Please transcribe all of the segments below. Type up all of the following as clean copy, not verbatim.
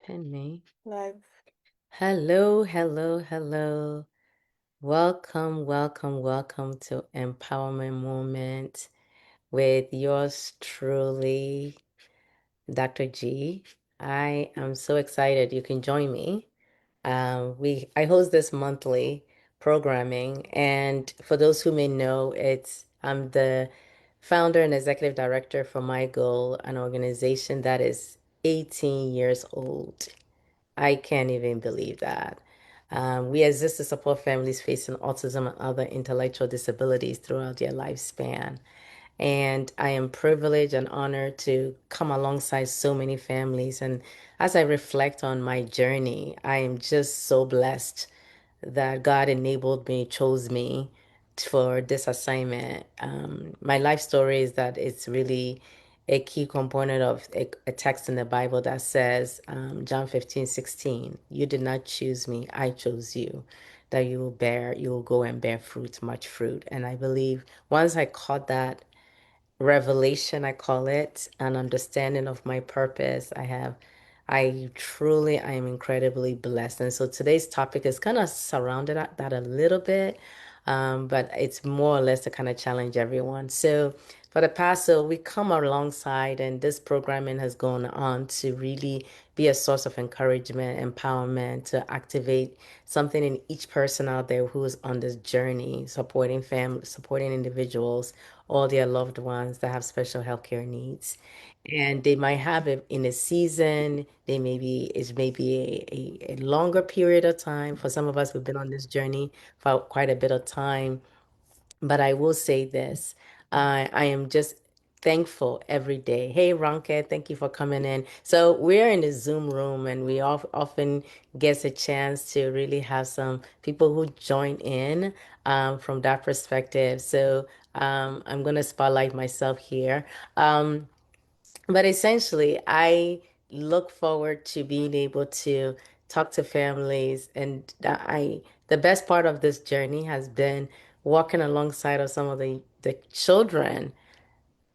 Penny. Live. Hello, hello, hello. Welcome, welcome, welcome to Empowerment Moment with yours truly, Dr. G. I am so excited you can join me. I host this monthly programming, and for those who may know, I'm the founder and executive director for My Goal, an organization that is 18 years old. I can't even believe that. We exist to support families facing autism and other intellectual disabilities throughout their lifespan. And I am privileged and honored to come alongside so many families. And as I reflect on my journey, I am just so blessed that God enabled me, chose me for this assignment. My life story is that it's really a key component of a text in the Bible that says, John 15:16, you did not choose me, I chose you, that you will go and bear fruit, much fruit. And I believe once I caught that revelation, I call it, an understanding of my purpose. I am incredibly blessed. And so today's topic is kind of surrounded at that a little bit, but it's more or less to kind of challenge everyone. So for the past, so we come alongside, and this programming has gone on to really be a source of encouragement, empowerment, to activate something in each person out there who is on this journey, supporting families, supporting individuals, all their loved ones that have special healthcare needs. And they might have it in a season, it's maybe a longer period of time. For some of us, we've been on this journey for quite a bit of time. But I will say this, I am just thankful every day. Hey, Ronke, thank you for coming in. So we're in the Zoom room, and we often get a chance to really have some people who join in from that perspective. So I'm going to spotlight myself here. Um, but essentially, I look forward to being able to talk to families, and the best part of this journey has been walking alongside of some of the children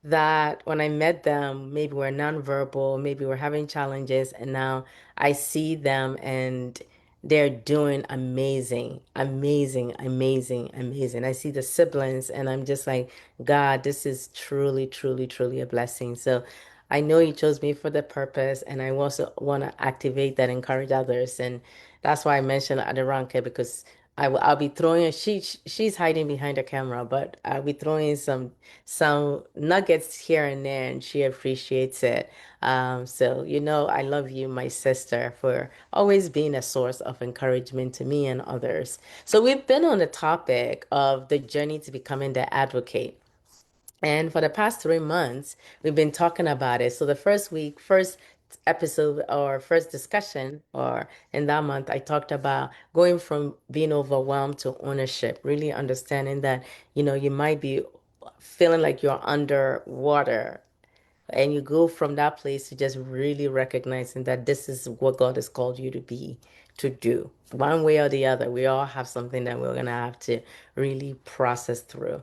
that when I met them, maybe we're nonverbal, maybe we're having challenges, and now I see them and they're doing amazing, amazing, amazing, amazing. I see the siblings and I'm just like, God, this is truly, truly, truly a blessing. So I know you chose me for the purpose, and I also want to activate that, encourage others. And that's why I mentioned Aderanke, because I'll be throwing she's hiding behind the camera, but I'll be throwing some nuggets here and there, and she appreciates it. So I love you, my sister, for always being a source of encouragement to me and others. So we've been on the topic of the journey to becoming the advocate. And for the past 3 months, we've been talking about it. So the first episode or first discussion, or in that month, I talked about going from being overwhelmed to ownership, really understanding that, you might be feeling like you're underwater, and you go from that place to just really recognizing that this is what God has called you to be, to do. One way or the other, we all have something that we're going to have to really process through.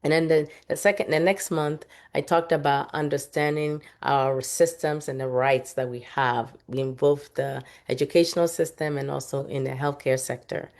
And then the next month, I talked about understanding our systems and the rights that we have in both the educational system and also in the healthcare sector.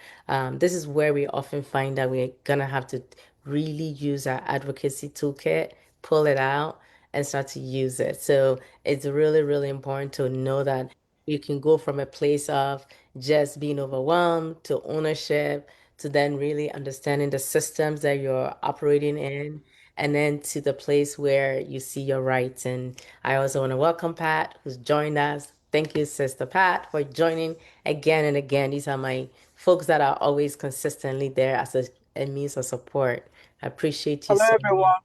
This is where we often find that we're gonna have to really use our advocacy toolkit, pull it out, and start to use it. So it's really, really important to know that you can go from a place of just being overwhelmed to ownership to then really understanding the systems that you're operating in, and then to the place where you see your rights. And I also want to welcome Pat, who's joined us. Thank you, Sister Pat, for joining again and again. These are my folks that are always consistently there as a means of support. I appreciate you Hello, so much. everyone.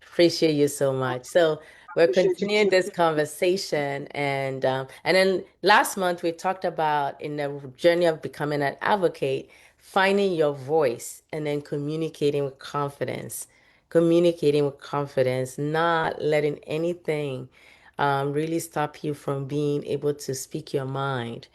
Appreciate you so much. So we're Appreciate you continuing too. this conversation, and then last month we talked about in the journey of becoming an advocate, finding your voice and then communicating with confidence, not letting anything really stop you from being able to speak your mind.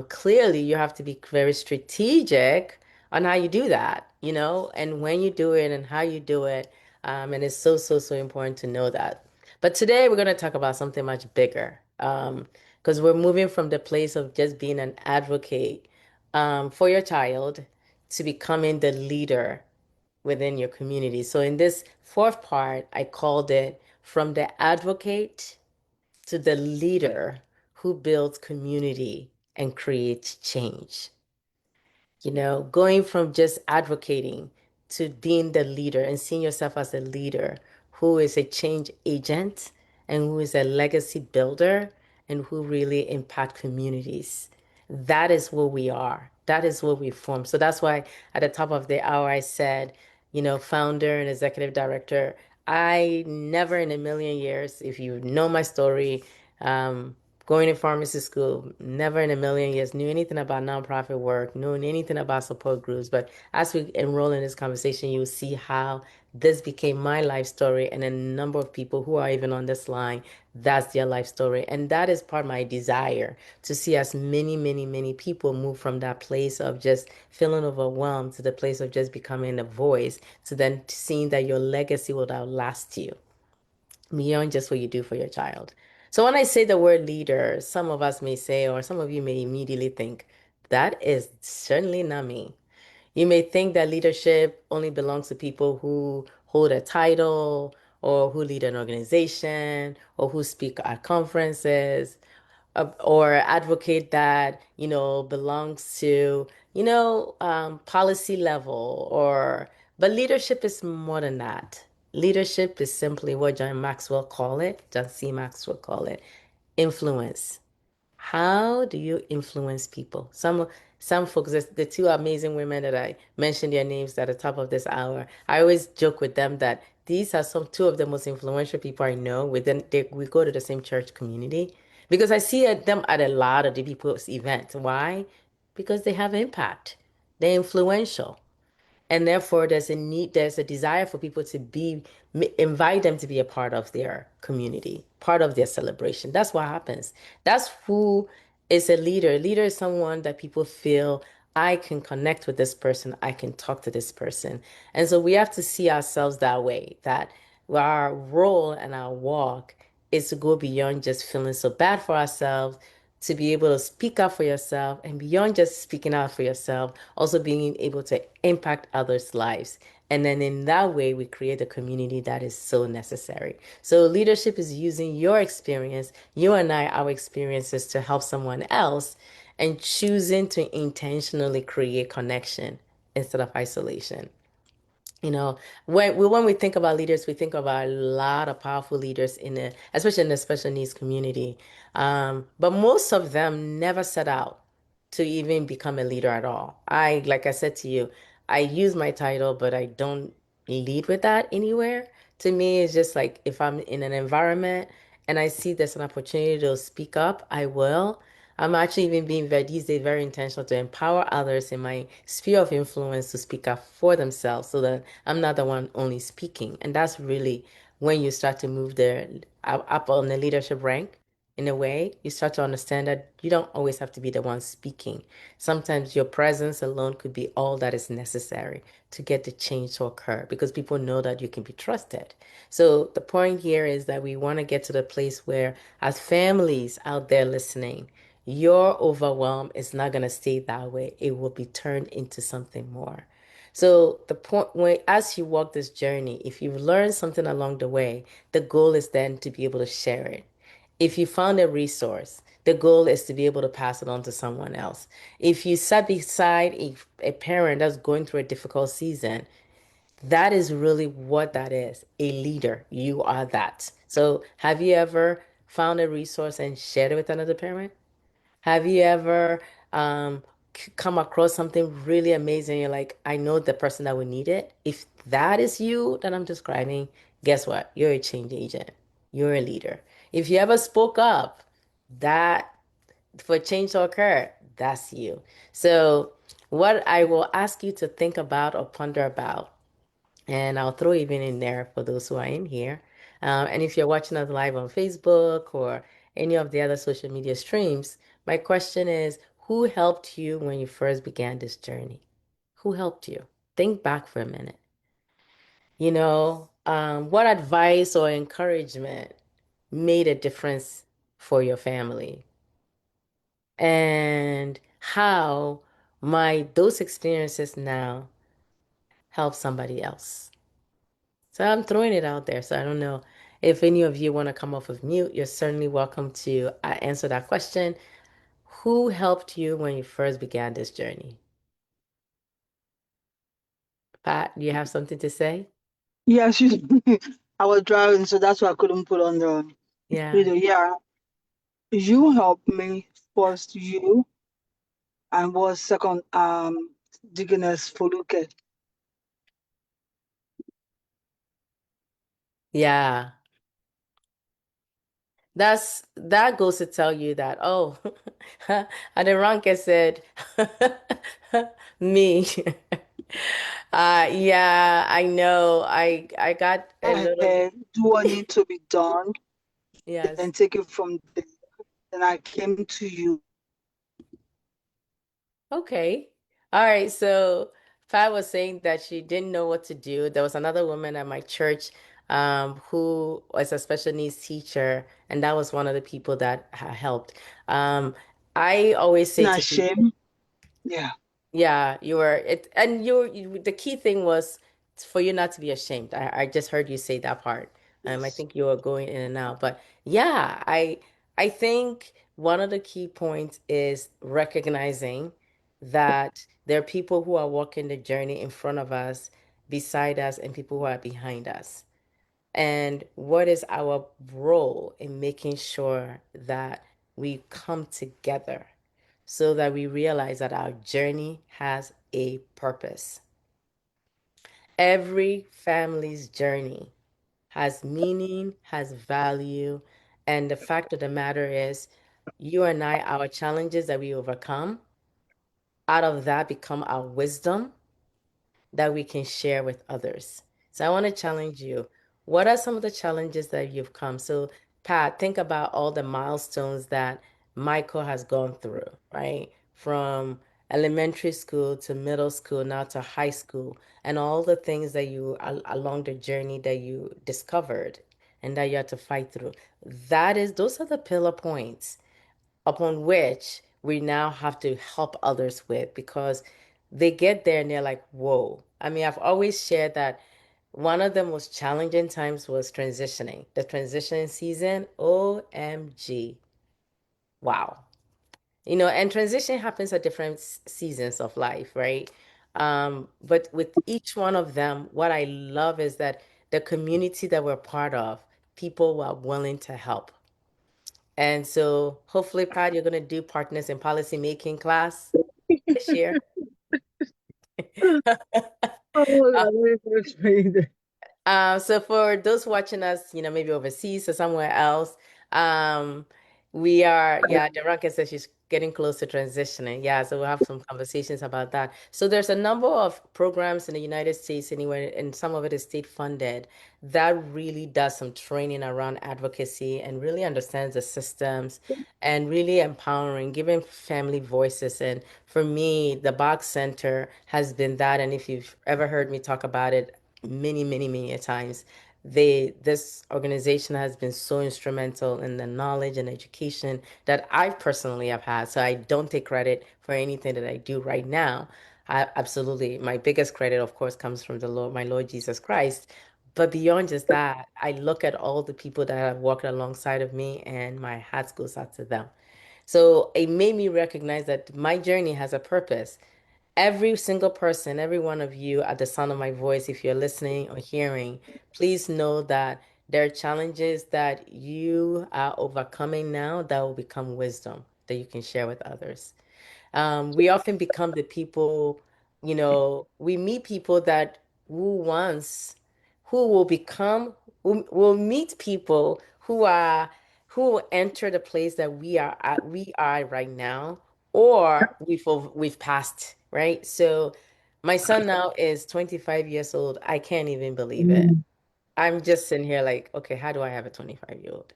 Clearly, you have to be very strategic on how you do that, and when you do it and how you do it. And it's so, so, so important to know that. But today we're going to talk about something much bigger. because we're moving from the place of just being an advocate for your child to becoming the leader within your community. So in this fourth part, I called it from the advocate to the leader who builds community and creates change. Going from just advocating to being the leader and seeing yourself as a leader who is a change agent and who is a legacy builder and who really impact communities. That is what we are. That is what we form. So that's why at the top of the hour I said, founder and executive director. I never in a million years, if you know my story, um, going to pharmacy school, never in a million years knew anything about nonprofit work, knew anything about support groups. But as we enroll in this conversation, you'll see how this became my life story, and a number of people who are even on this line, that's their life story. And that is part of my desire to see as many, many, many people move from that place of just feeling overwhelmed to the place of just becoming a voice, to then seeing that your legacy will outlast you beyond just what you do for your child. So when I say the word leader, some of us may say, or some of you may immediately think, that is certainly not me. You may think that leadership only belongs to people who hold a title or who lead an organization or who speak at conferences or advocate that, belongs to, policy level but leadership is more than that. Leadership is simply what John C. Maxwell call it, influence. How do you influence people? Some folks, the two amazing women that I mentioned their names at the top of this hour, I always joke with them that these are two of the most influential people I know. We go to the same church community because I see them at a lot of the people's events. Why? Because they have impact. They're influential. And therefore, there's a desire for people to invite them to be a part of their community, part of their celebration. That's what happens. That's who is a leader. A leader is someone that people feel, I can connect with this person, I can talk to this person. And so we have to see ourselves that way, that our role and our walk is to go beyond just feeling so bad for ourselves, to be able to speak up for yourself, and beyond just speaking out for yourself, also being able to impact others' lives. And then in that way, we create a community that is so necessary. So leadership is using your experience, you and I, our experiences to help someone else and choosing to intentionally create connection instead of isolation. You know, when we think about leaders, we think about a lot of powerful leaders especially in the special needs community. But most of them never set out to even become a leader at all. Like I said to you, I use my title, but I don't lead with that anywhere. To me, it's just like if I'm in an environment and I see there's an opportunity to speak up, I will. I'm actually even being these days very intentional to empower others in my sphere of influence to speak up for themselves so that I'm not the one only speaking. And that's really when you start to move there up on the leadership rank. In a way, you start to understand that you don't always have to be the one speaking. Sometimes your presence alone could be all that is necessary to get the change to occur because people know that you can be trusted. So the point here is that we want to get to the place where, as families out there listening, your overwhelm is not going to stay that way. It will be turned into something more. So the point when as you walk this journey, if you've learned something along the way, the goal is then to be able to share it. If you found a resource, the goal is to be able to pass it on to someone else. If you sat beside a parent that's going through a difficult season, that is really what that is, a leader. You are that. So have you ever found a resource and shared it with another parent? Have you ever come across something really amazing? You're like, I know the person that would need it. If that is you that I'm describing, guess what? You're a change agent. You're a leader. If you ever spoke up, that for change to occur, that's you. So, what I will ask you to think about or ponder about, and I'll throw even in there for those who are in here. And if you're watching us live on Facebook or any of the other social media streams, my question is, who helped you when you first began this journey? Who helped you? Think back for a minute. What advice or encouragement made a difference for your family? and how my those experiences now help somebody else. So I'm throwing it out there. So I don't know if any of you want to come off of mute. You're certainly welcome to answer that question. Who helped you when you first began this journey? Pat, do you have something to say? Yes, I was driving, so that's why I couldn't put on the Yeah. video. Yeah, you helped me first, you, and was second, Deaconess Foluke. Yeah. That goes to tell you that, oh, Aderanke said me. Yeah, I know. I got a little bit, I do what need to be done, yes. then take it from there. Then I came to you. Okay. All right. So Pat was saying that she didn't know what to do. There was another woman at my church who was a special needs teacher, and that was one of the people that helped. Um, I always say Not to people, shame. Yeah. yeah, you were it, and the key thing was for you not to be ashamed. I just heard you say that part. I Yes. think you were going in and out, but yeah, I think one of the key points is recognizing that there are people who are walking the journey in front of us, beside us, and people who are behind us. And what is our role in making sure that we come together so that we realize that our journey has a purpose? Every family's journey has meaning, has value, and the fact of the matter is, you and I, our challenges that we overcome, out of that become our wisdom that we can share with others. So I want to challenge you. What are some of the challenges that you've come? So, Pat, think about all the milestones that Michael has gone through, right? From elementary school to middle school, now to high school, and all the things that along the journey that you discovered and that you had to fight through. Those are the pillar points upon which we now have to help others with because they get there and they're like, whoa. I mean, I've always shared that one of the most challenging times was transitioning. The transition season, OMG. Wow. And transition happens at different seasons of life, right? But with each one of them, what I love is that the community that we're part of, people who are willing to help. And so hopefully, Pat, you're going to do partners in policy making class this year. Oh, God, let me first read it. So for those watching us, maybe overseas or somewhere else, um, yeah, Deranka says she's getting close to transitioning. Yeah, so we'll have some conversations about that. So there's a number of programs in the United States anywhere, and some of it is state funded, that really does some training around advocacy and really understands the systems and really empowering, giving family voices. And for me, the Box Center has been that. And if you've ever heard me talk about it, many, many, many a times. This organization has been so instrumental in the knowledge and education that I personally have had. So I don't take credit for anything that I do right now. Absolutely, my biggest credit, of course, comes from the Lord, my Lord Jesus Christ. But beyond just that, I look at all the people that have walked alongside of me, and my hat goes out to them. So it made me recognize that my journey has a purpose. Every single person, every one of you at the sound of my voice, if you're listening or hearing, please know that there are challenges that you are overcoming now that will become wisdom that you can share with others. We often become the people, we meet people that who once, who will become, who will meet people who will enter the place that we are right now, or we've passed, right? So my son now is 25 years old. I can't even believe it. Mm. I'm just sitting here like, okay, how do I have a 25-year-old?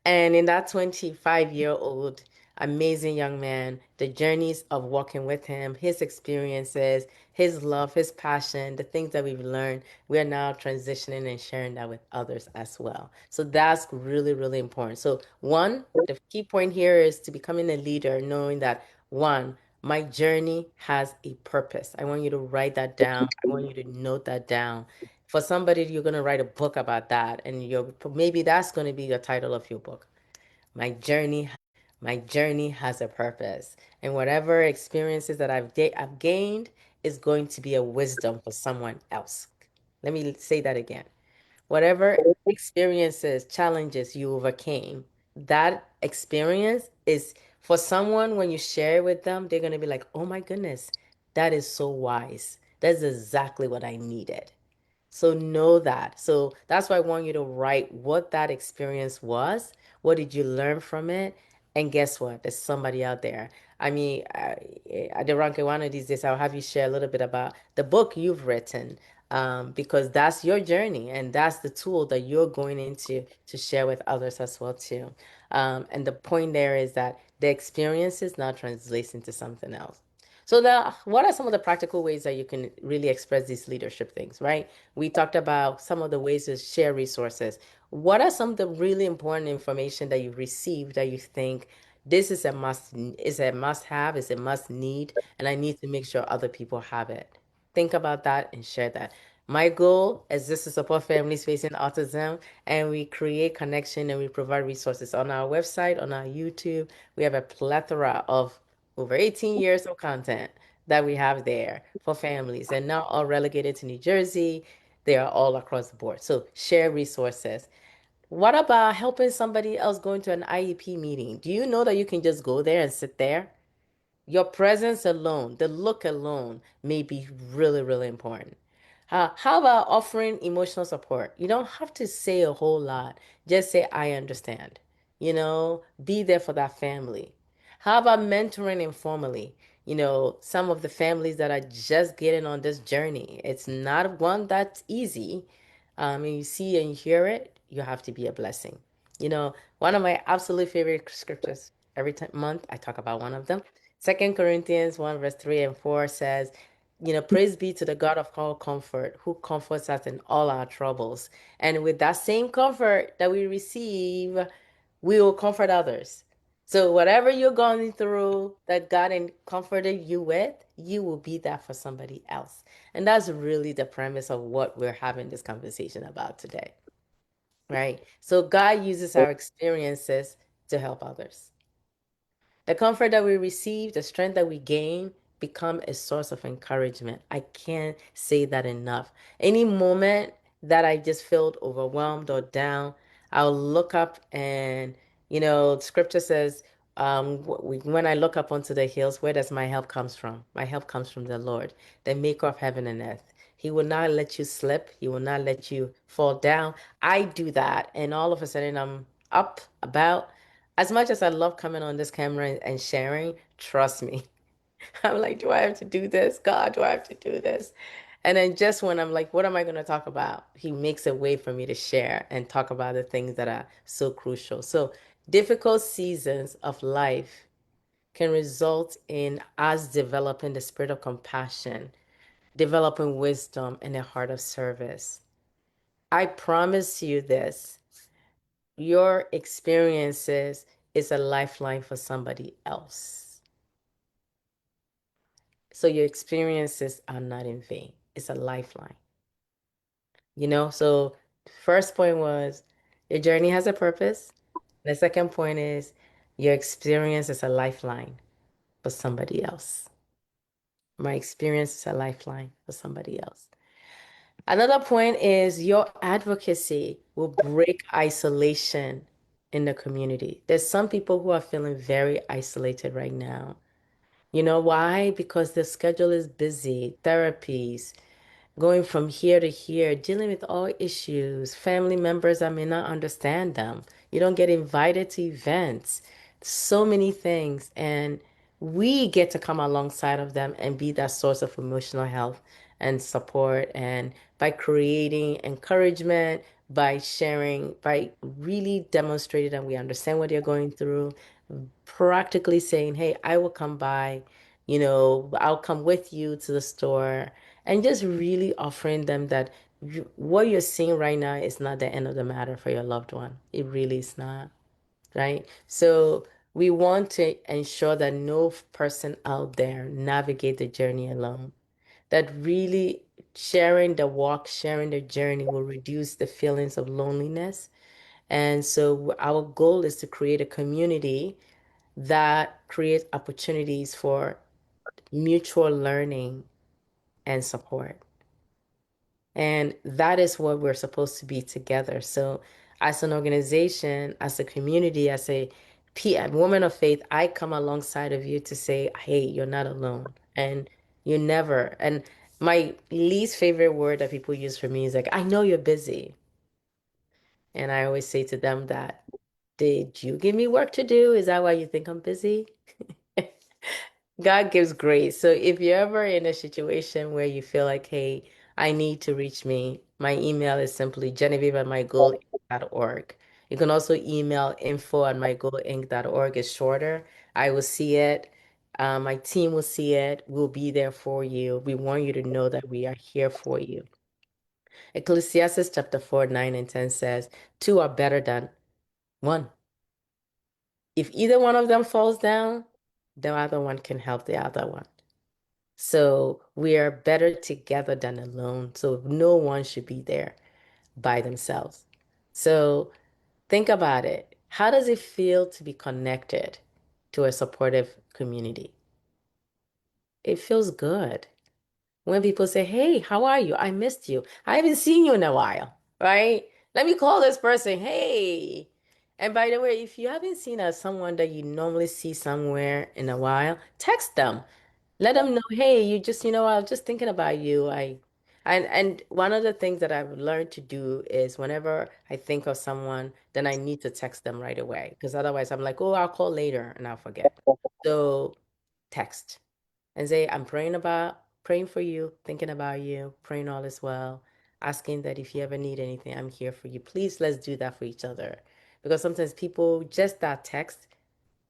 And in that 25-year-old amazing young man, the journeys of walking with him, his experiences, his love, his passion, the things that we've learned, we are now transitioning and sharing that with others as well. So that's really, really important. So, one, the key point here is to becoming a leader, knowing that one, my journey has a purpose. I want you to write that down. I want you to note that down. For somebody, you're going to write a book about that, and you're maybe that's going to be the title of your book. My journey, my journey has a purpose, and whatever experiences that I've gained is going to be a wisdom for someone else. Let me say that again. Whatever experiences, challenges you overcame, that experience is for someone when you share it with them, they're going to be like, oh my goodness, that is so wise. That's exactly what I needed. So know that. So that's why I want you to write what that experience was. What did you learn from it? And guess what? There's somebody out there. I mean, Aderanke, one of these days, I'll have you share a little bit about the book you've written, because that's your journey and that's the tool that you're going into to share with others as well too. And the point there is that the experiences now translates into something else. So what are some of the practical ways that you can really express these leadership things, right? We talked about some of the ways to share resources. What are some of the really important information that you've received that you think this is a must have, is a must need, and I need to make sure other people have it? Think about that and share that. My goal is just to support families facing autism, and we create connection and we provide resources on our website, on our YouTube. We have a plethora of over 18 years of content that we have there for families, and not all relegated to New Jersey. They are all across the board. So share resources. What about helping somebody else go into an IEP meeting? Do you know that you can just go there and sit there? Your presence alone, the look alone, may be really, really important. How about offering emotional support? You don't have to say a whole lot. Just say, I understand. Be there for that family. How about mentoring informally? Some of the families that are just getting on this journey, it's not one that's easy. And you see and hear it, you have to be a blessing. One of my absolute favorite scriptures, every month I talk about one of them. Second Corinthians 1, verse 3 and 4 says, praise be to the God of all comfort, who comforts us in all our troubles. And with that same comfort that we receive, we will comfort others. So whatever you're going through that God comforted you with, you will be that for somebody else. And that's really the premise of what we're having this conversation about today, right? So God uses our experiences to help others. The comfort that we receive, the strength that we gain, become a source of encouragement. I can't say that enough. Any moment that I just felt overwhelmed or down, I'll look up and, scripture says, when I look up onto the hills, where does my help comes from? My help comes from the Lord, the maker of heaven and earth. He will not let you slip. He will not let you fall down. I do that, and all of a sudden I'm up about. As much as I love coming on this camera and sharing, trust me, I'm like, do I have to do this? God, do I have to do this? And then just when I'm like, what am I going to talk about? He makes a way for me to share and talk about the things that are so crucial. So, difficult seasons of life can result in us developing the spirit of compassion, developing wisdom, and a heart of service. I promise you this, your experiences is a lifeline for somebody else. So your experiences are not in vain. It's a lifeline. So first point was your journey has a purpose. The second point is your experience is a lifeline for somebody else. My experience is a lifeline for somebody else. Another point is your advocacy will break isolation in the community. There's some people who are feeling very isolated right now. You know why? Because the schedule is busy, therapies, going from here to here, dealing with all issues, family members that may not understand them. You don't get invited to events, so many things. And we get to come alongside of them and be that source of emotional health and support. And by creating encouragement, by sharing, by really demonstrating that we understand what you're going through, practically saying, hey, I will come by, I'll come with you to the store, and just really offering them that what you're seeing right now is not the end of the matter for your loved one. It really is not, right? So we want to ensure that no person out there navigate the journey alone, that really sharing the walk, sharing the journey will reduce the feelings of loneliness. And so our goal is to create a community that creates opportunities for mutual learning and support. And that is what we're supposed to be together. So, as an organization, as a community, as a woman of faith, I come alongside of you to say, hey, you're not alone. And you never. And my least favorite word that people use for me is like, I know you're busy. And I always say to them that, did you give me work to do? Is that why you think I'm busy? God gives grace. So if you're ever in a situation where you feel like, hey, I need to reach me, my email is simply genevieve@mygoalinc.org. You can also email info@mygoalinc.org. It's shorter. I will see it. My team will see it. We'll be there for you. We want you to know that we are here for you. Ecclesiastes chapter 4, 9 and 10 says, two are better than one. If either one of them falls down, the other one can help the other one. So we are better together than alone. So no one should be there by themselves. So think about it. How does it feel to be connected to a supportive community? It feels good. When people say, hey, how are you? I missed you. I haven't seen you in a while, right? Let me call this person. Hey. And by the way, if you haven't seen someone that you normally see somewhere in a while, text them. Let them know, hey, you just, I was just thinking about you. And one of the things that I've learned to do is whenever I think of someone, then I need to text them right away. Because otherwise I'm like, oh, I'll call later and I'll forget. So text and say, I'm praying for you, thinking about you, praying all is well, asking that if you ever need anything, I'm here for you. Please, let's do that for each other. Because sometimes people, just that text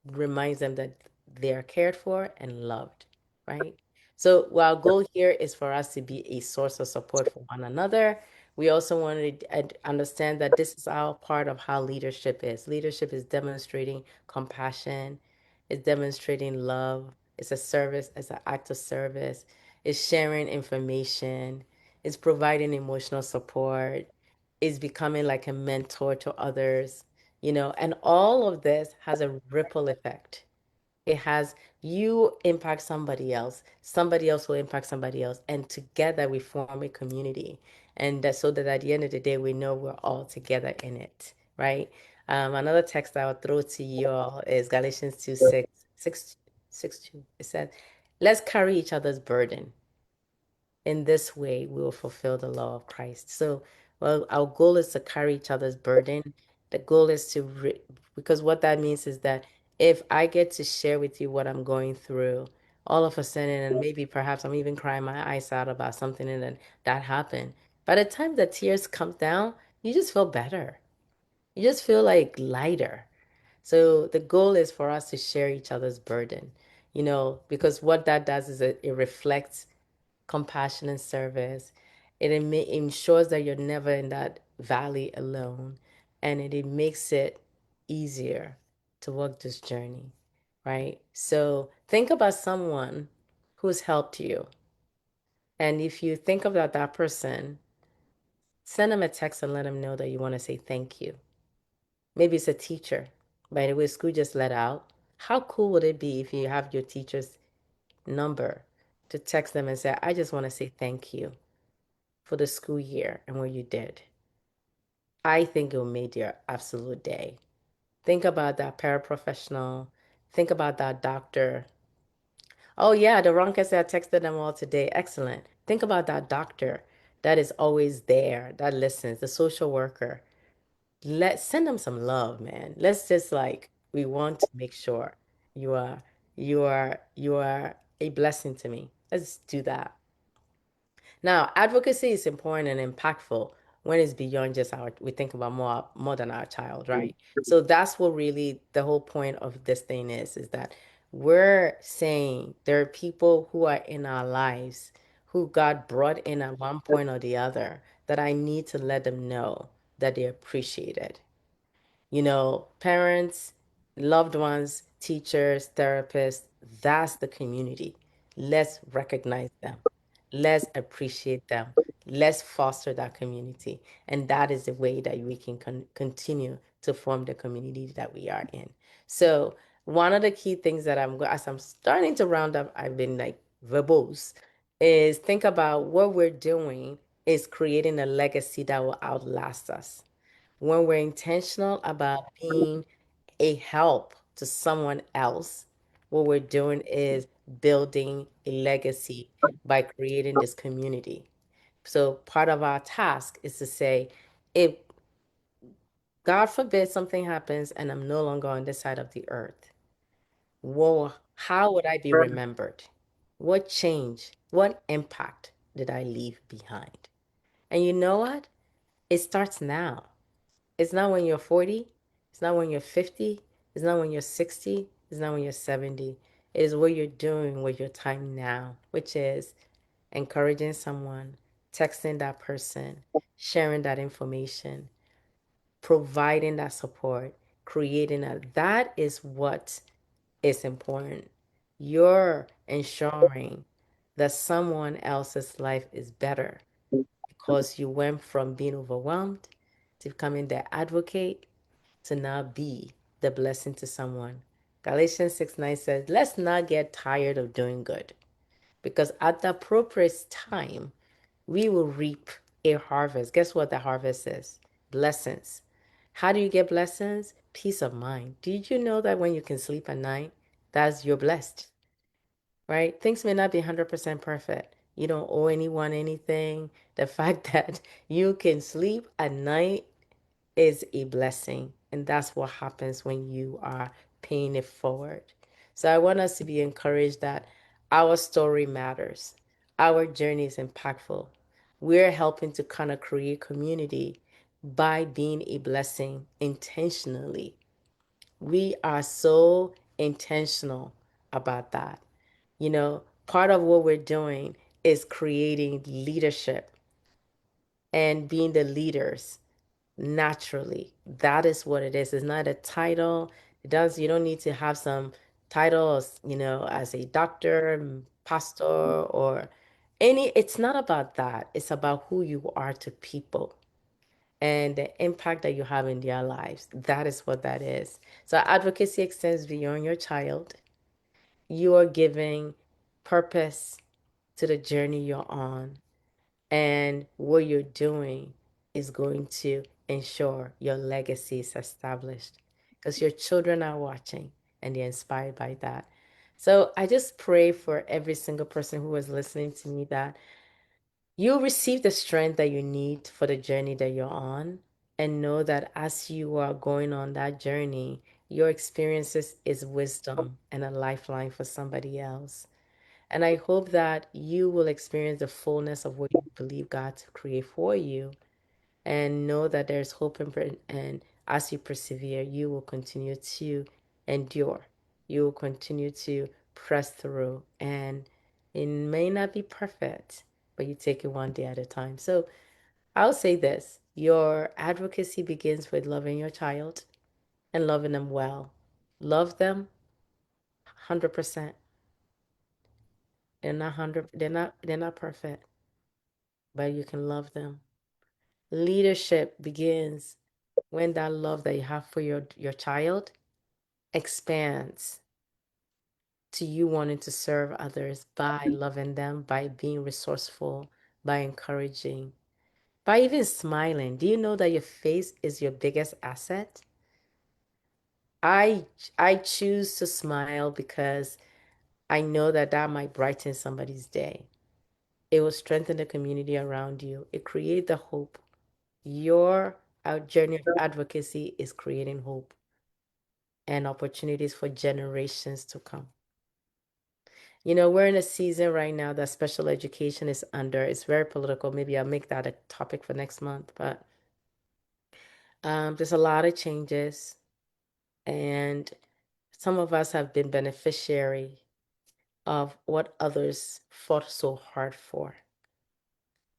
reminds them that they are cared for and loved, right? So, our goal here is for us to be a source of support for one another. We also want to understand that this is our part of how leadership is. Leadership is demonstrating compassion, it's demonstrating love, it's a service, it's an act of service, it's sharing information, it's providing emotional support, it's becoming like a mentor to others, and all of this has a ripple effect. It has you impact somebody else will impact somebody else, and together we form a community. And so that at the end of the day, we know we're all together in it, right? Another text I would throw to you all is Galatians 2, 6, 6, 6, 2. It said, let's carry each other's burden. In this way, we will fulfill the law of Christ. So, well, our goal is to carry each other's burden. The goal is because what that means is that if I get to share with you what I'm going through, all of a sudden, and maybe perhaps I'm even crying my eyes out about something and then that happened. By the time the tears come down, you just feel better. You just feel like lighter. So the goal is for us to share each other's burden, because what that does is it reflects compassion and service. It ensures that you're never in that valley alone, and it makes it easier to walk this journey, right? So think about someone who's helped you. And if you think about that person, send them a text and let them know that you want to say thank you. Maybe it's a teacher. By the way, school just let out. How cool would it be if you have your teacher's number to text them and say, I just want to say thank you for the school year and what you did? I think it made your absolute day. Think about that paraprofessional. Think about that doctor. Oh, yeah, the Ronka said I texted them all today. Excellent. Think about that doctor that is always there, that listens, the social worker. Let's send them some love, man. Let's just like, we want to make sure you are, you are a blessing to me. Let's do that. Now, advocacy is important and impactful, when it's beyond just our, we think about more than our child, right? So that's what really the whole point of this thing is that we're saying there are people who are in our lives who God brought in at one point or the other that I need to let them know that they appreciate it. Parents, loved ones, teachers, therapists, that's the community. Let's recognize them. Let's appreciate them. Let's foster that community. And that is the way that we can continue to form the community that we are in. So, one of the key things that as I'm starting to round up, I've been like verbose, is think about what we're doing is creating a legacy that will outlast us when we're intentional about being a help to someone else, what we're doing is building a legacy by creating this community. So part of our task is to say, if God forbid something happens and I'm no longer on this side of the earth, well, how would I be remembered? What change, what impact did I leave behind? And you know what? It starts now. It's not when you're 40. It's not when you're 50. It's not when you're 60. It's not when you're 70. It is what you're doing with your time now, which is encouraging someone, texting that person, sharing that information, providing that support, creating that. That is what is important. You're ensuring that someone else's life is better because you went from being overwhelmed to becoming their advocate to now be the blessing to someone. Galatians 6:9 says, let's not get tired of doing good because at the appropriate time, we will reap a harvest. Guess what the harvest is? Blessings. How do you get blessings? Peace of mind. Did you know that when you can sleep at night, that's you're blessed, right? Things may not be 100% perfect. You don't owe anyone anything. The fact that you can sleep at night is a blessing. And that's what happens when you are paying it forward. So I want us to be encouraged that our story matters, our journey is impactful. We're helping to kind of create community by being a blessing intentionally. We are so intentional about that. Part of what we're doing is creating leadership and being the leaders naturally. That is what it is. It's not a title. You don't need to have some title as a doctor, pastor, or it's not about that. It's about who you are to people and the impact that you have in their lives. That is what that is. So advocacy extends beyond your child. You are giving purpose to the journey you're on. And what you're doing is going to ensure your legacy is established because your children are watching and they're inspired by that. So I just pray for every single person who is listening to me that you receive the strength that you need for the journey that you're on. And know that as you are going on that journey, your experiences is wisdom and a lifeline for somebody else. And I hope that you will experience the fullness of what you believe God to create for you and know that there's hope and as you persevere, you will continue to endure. You will continue to press through and it may not be perfect, but you take it one day at a time. So I'll say this, your advocacy begins with loving your child and loving them well. Love them 100%. They're not perfect, but you can love them. Leadership begins when that love that you have for your child expands to you wanting to serve others by loving them, by being resourceful, by encouraging, by even smiling. Do you know that your face is your biggest asset? I I choose to smile because I know that that might brighten somebody's day. It will strengthen the community around you. It creates the hope. Your journey of advocacy is creating hope and opportunities for generations to come. We're in a season right now that special education is under. It's very political. Maybe I'll make that a topic for next month. But there's a lot of changes, and some of us have been beneficiary of what others fought so hard for.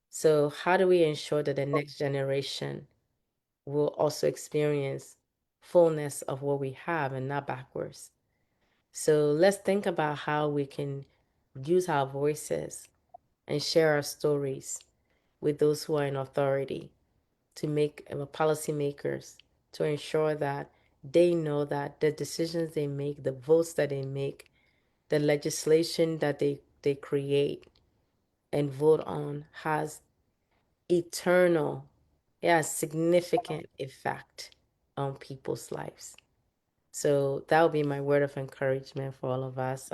So, how do we ensure that the next generation will also experience fullness of what we have and not backwards? So, let's think about how we can use our voices and share our stories with those who are in authority to make policymakers to ensure that they know that the decisions they make, the votes that they make, the legislation that they create and vote on has eternal, it has significant effect on people's lives. So that would be my word of encouragement for all of us.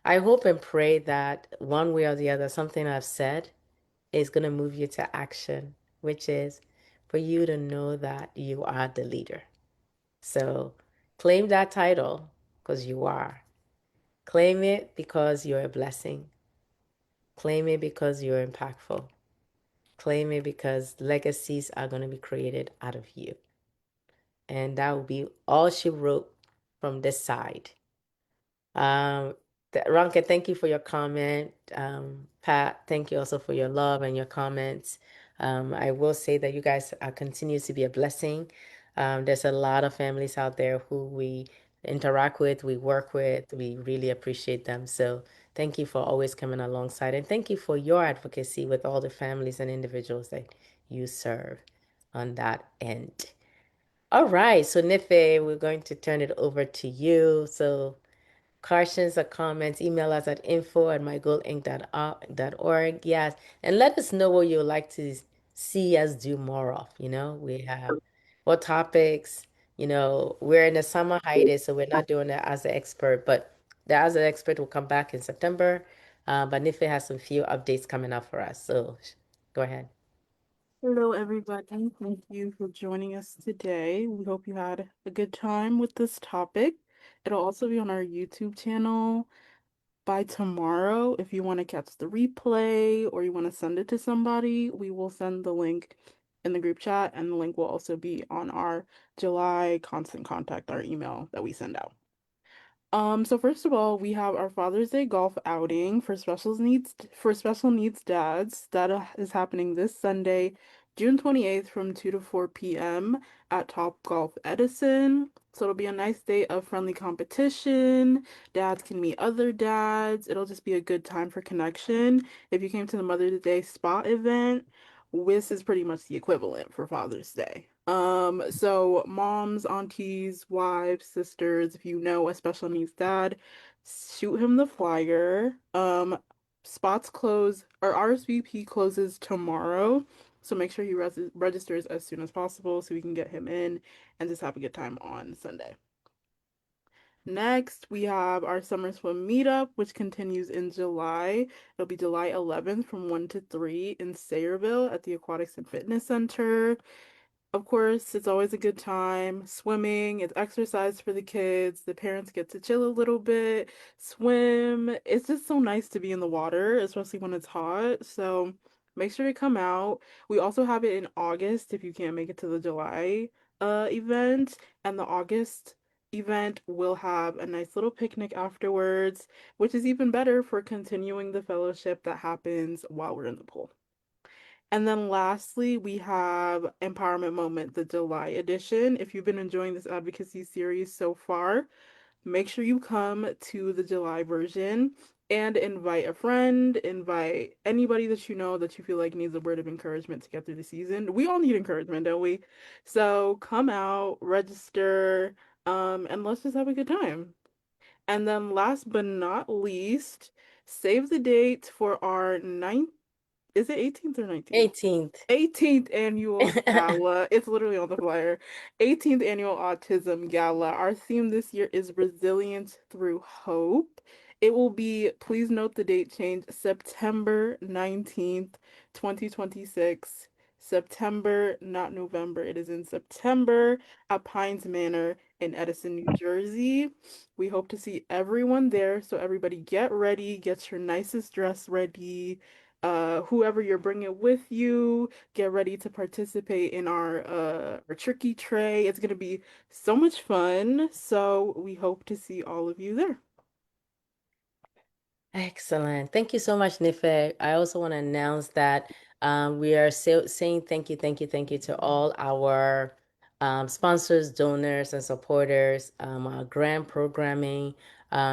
I hope and pray that one way or the other, something I've said is going to move you to action, which is for you to know that you are the leader. So claim that title because you are. Claim it because you're a blessing. Claim it because you're impactful. Claim it because legacies are going to be created out of you. And that will be all she wrote from this side. Um, Ronka, thank you for your comment. Pat, thank you also for your love and your comments. I will say that you guys continue to be a blessing. There's a lot of families out there who we interact with, we work with, we really appreciate them. So thank you for always coming alongside, and thank you for your advocacy with all the families and individuals that you serve on that end. All right, so Nife, we're going to turn it over to you. So questions or comments, email us at info@mygoalinc.org. Yes. And let us know what you would like to see us do more of. We have what topics, we're in the summer hiatus, so we're not doing it as an expert, but the as an expert will come back in September. But Nife has some few updates coming up for us. So go ahead. Hello, everybody. Thank you for joining us today. We hope you had a good time with this topic. It'll also be on our YouTube channel by tomorrow. If you want to catch the replay or you want to send it to somebody, we will send the link in the group chat, and the link will also be on our July constant contact, our email that we send out. So first of all, we have our Father's Day golf outing for special needs dads. That is happening this Sunday, June 28th from 2 to 4 p.m. at Top Golf Edison. So it'll be a nice day of friendly competition. Dads can meet other dads. It'll just be a good time for connection. If you came to the Mother's Day spa event, this is pretty much the equivalent for Father's Day. So moms, aunties, wives, sisters, if you know a special needs dad, shoot him the flyer. Spots close or RSVP closes tomorrow. So make sure he registers as soon as possible so we can get him in and just have a good time on Sunday. Next, we have our summer swim meetup, which continues in July. It'll be July 11th from 1 to 3 in Sayreville at the Aquatics and Fitness Center. Of course, it's always a good time. Swimming, it's exercise for the kids. The parents get to chill a little bit, swim. It's just so nice to be in the water, especially when it's hot. So make sure to come out. We also have it in August if you can't make it to the July event. And the August event will have a nice little picnic afterwards, which is even better for continuing the fellowship that happens while we're in the pool. And then lastly, we have Empowerment Moment, the July edition. If you've been enjoying this advocacy series so far, make sure you come to the July version and invite a friend, invite anybody that you know that you feel like needs a word of encouragement to get through the season. We all need encouragement, don't we? So come out, register, and let's just have a good time. And then last but not least, save the date for our ninth, is it 18th or 19th? 18th. 18th annual gala. It's literally on the flyer. 18th annual autism gala. Our theme this year is resilience through hope. It will be, please note the date change, September 19th, 2026. September, not November. It is in September at Pines Manor in Edison, New Jersey. We hope to see everyone there. So everybody get ready, get your nicest dress ready. Whoever you're bringing with you, get ready to participate in our tricky tray. It's gonna be so much fun. So we hope to see all of you there. Excellent. Thank you so much, Nife. I also want to announce that we are saying thank you to all our sponsors, donors, and supporters. Our grant programming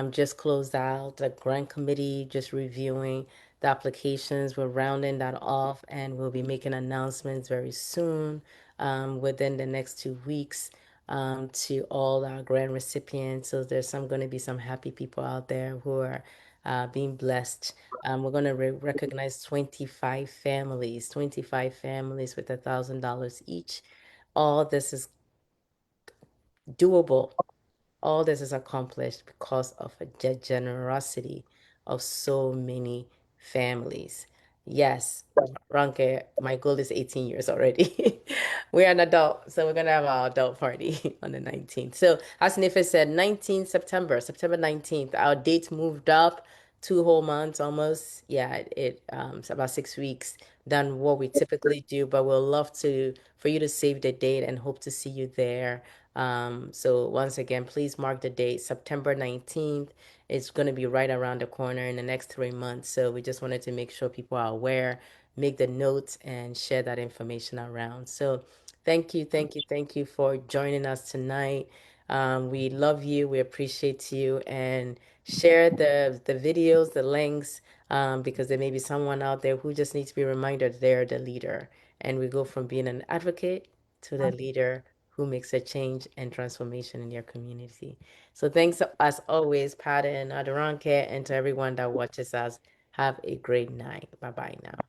just closed out. The grant committee just reviewing the applications. We're rounding that off, and we'll be making announcements very soon, within the next 2 weeks, to all our grant recipients. So there's going to be some happy people out there who are being blessed. We're going to recognize 25 families with $1,000 each. All this is doable. All this is accomplished because of the generosity of so many families. Yes, Ronke, my goal is 18 years already. We're an adult, so we're gonna have our adult party on the 19th. So as Nifa said, 19th September, September 19th, our date moved up 2 whole months almost. Yeah, it's about 6 weeks than what we typically do, but we'll love to for you to save the date and hope to see you there. So once again, please mark the date, September 19th. It's going to be right around the corner in the next 3 months. So we just wanted to make sure people are aware, make the notes, and share that information around. So thank you for joining us tonight. We love you, we appreciate you, and share the videos, the links, because there may be someone out there who just needs to be reminded they're the leader. And we go from being an advocate to the leader who makes a change and transformation in your community. So thanks as always, Pat and Adoranke, and to everyone that watches us. Have a great night. Bye bye now.